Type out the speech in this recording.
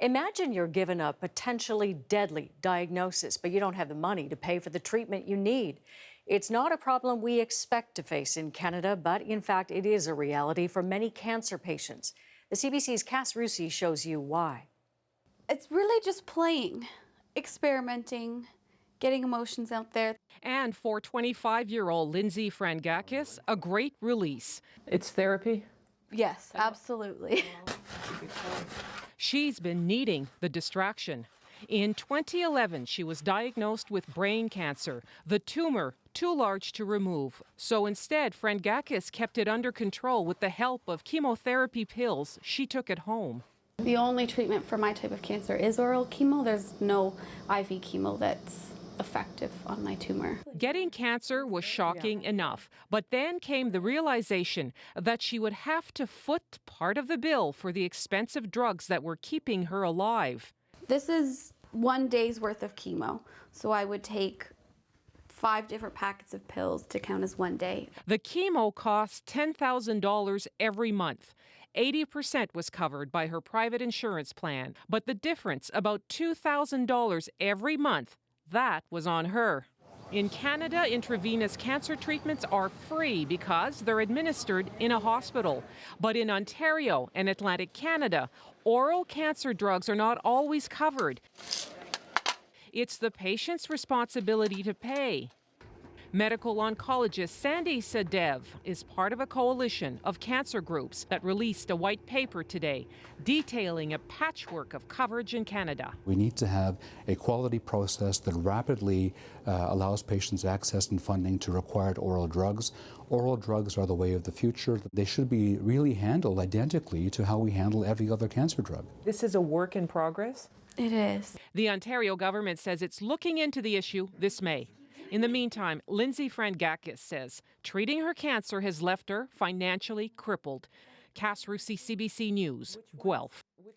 Imagine you're given a potentially deadly diagnosis, but you don't have the money to pay for the treatment you need. It's not a problem we expect to face in Canada, but in fact, it is a reality for many cancer patients. The CBC's Cass Russi shows you why. It's really just playing, experimenting, getting emotions out there. And for 25-year-old Lindsay Frangakis, a great release. It's therapy? Yes, absolutely. She's been needing the distraction. In 2011, she was diagnosed with brain cancer, the tumor too large to remove. So instead, Frangakis kept it under control with the help of chemotherapy pills she took at home. The only treatment for my type of cancer is oral chemo. There's no IV chemo that's effective on my tumor. Getting cancer was shocking enough, but then came the realization that she would have to foot part of the bill for the expensive drugs that were keeping her alive. This is 1 day's worth of chemo, so I would take 5 different packets of pills to count as 1 day. The chemo cost $10,000 every month. 80% was covered by her private insurance plan, but the difference, about $2,000 every month, that was on her. In Canada, intravenous cancer treatments are free because they're administered in a hospital. But in Ontario and Atlantic Canada, oral cancer drugs are not always covered. It's the patient's responsibility to pay. Medical oncologist Sandy Sadev is part of a coalition of cancer groups that released a white paper today detailing a patchwork of coverage in Canada. We need to have a quality process that rapidly allows patients access and funding to required oral drugs. Oral drugs are the way of the future. They should be really handled identically to how we handle every other cancer drug. This is a work in progress? It is. The Ontario government says it's looking into the issue this May. In the meantime, Lindsay Frangakis says treating her cancer has left her financially crippled. Cass Russi, CBC News, Guelph.